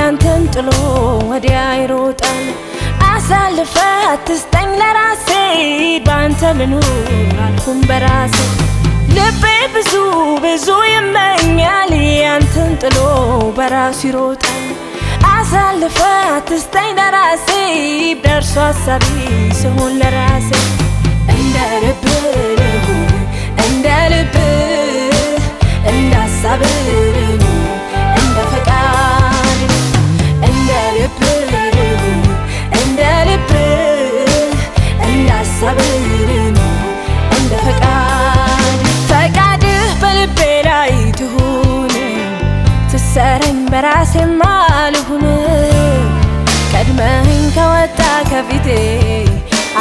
ያንተን ጥሎ ወዲያ ይሮጣል አሳልፈ አትስጠኝ ለራሴ ባንተ ልኑር አልኩኝ በራሴ ልቤ ብዙ ብዙ ይመኛል ያንተን ጥሎ በራሱ ይሮጣል አሳልፈ አትስጠኝ ለራሴ ደርሶ ሐሳቤ ስሆን ለራሴ እንደ ልብ ልሁን እንደ ልብ እንዳሳብህ እንደ ፈቃድ እንደ ልብ ልሁን እንደ ልብ እንዳሳብህ እንደ ፈቃድ ፈቃድህ በልቤ ላይ ትሁን ትሰረኝ በራሴማ ልሁን ቀድመኝ ከወጣ ከፊቴ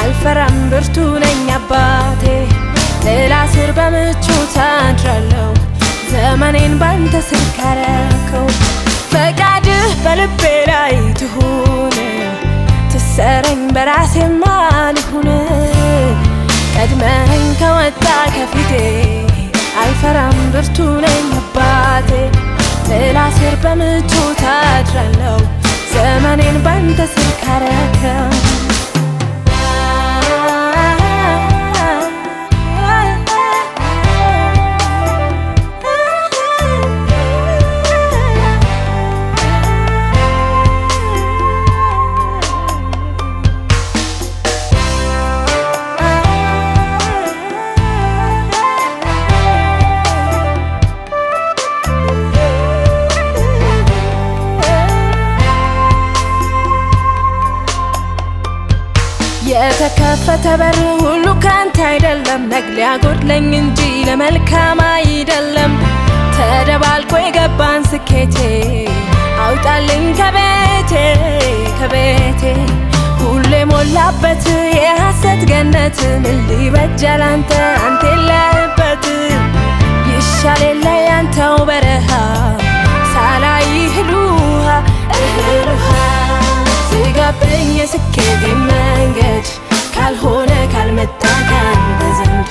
አልፈራም ብርቱ ነኝ አባቴ ጥላ ስር በምቾት አድራለሁ ዘመኔን ባንተ ስር ካረከው ፈቃድህ በልቤ ላይ ትሁን ትሰረኝ በራሴማ ልሁን ቀድመኝ ከወጣ ከፊቴ አልፈራም ብርቱ ነኝ አባቴ ጥላ ስር በምቾት አድራለሁ ዘመኔን ባንተ ስር ካረከው የተከፈተ በር ሁሉ ካንተ አይደለም ነግሊያ ጎድለኝ እንጂ ለመልካም አይደለም ተደባልቆ የገባን ስኬቴ አውጣልኝ ከቤቴ ሁሌ ሞላበት የሐሰት ገነት ምን ሊበጃል አንተ የለህበት ይሻል የለ ያንተው በረሃ ሳላይ እህሉሃ ስጋብኝ የስኬቴ መንገድ ካልሆነ ካልመጣ ካንተ ዘንድ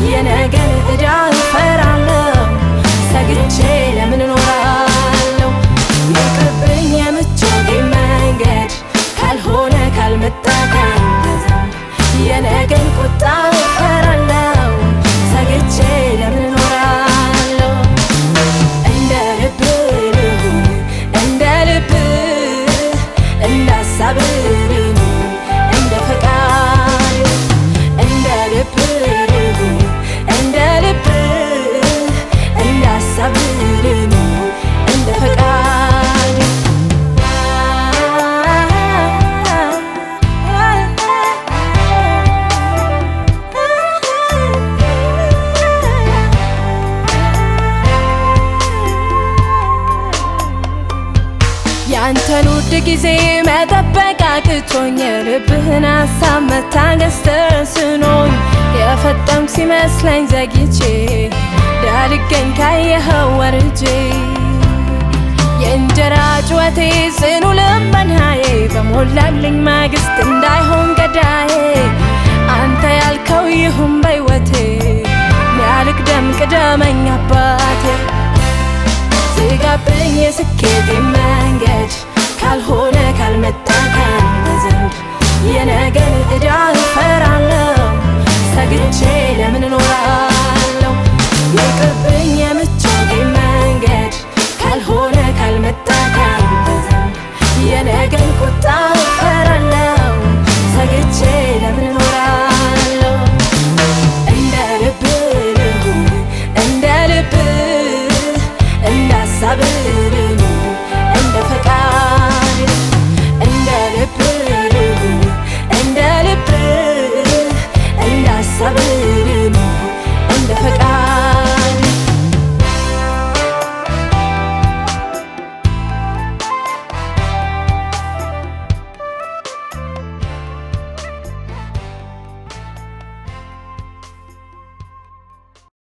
የነገን ዕዳ እፈራለሁ ሰግቼ ለምን እኖራለሁ ይቅርብኝ የምቾቴ መንገድ ካልሆነ ካልመጣ ካንተ ዘንድ የነገን ቁጣ እፈራለሁ ሰግቼ ለምን እኖራለሁ እንደ ልብ ልሁን እንደ ልብ እንዳሳብህ እንደ ፈቃድ እንደ ልብ ልሁን እንደ ልብ እንዳሳብህ እንደ ፈቃድ ያንተን ውድ ጊዜ መጠበቅ አቅቶኝ የልብህን ሐሳብ መታገስ ተስኖኝ የፈጠንኩ ሲመስለኝ ዘግይቼ እንዳልገኝ ካየኸው ወርጄ የእንጀራ ጩኸቴ ጽኑ ልመናዬ በሞላልኝ ማግስት እንዳይሆን ገዳዬ አንተ ያልከው ይሁን በሕይወቴ ሚያልቅ ደም ቅደመኝ አባቴ ስጋብኝ የስኬ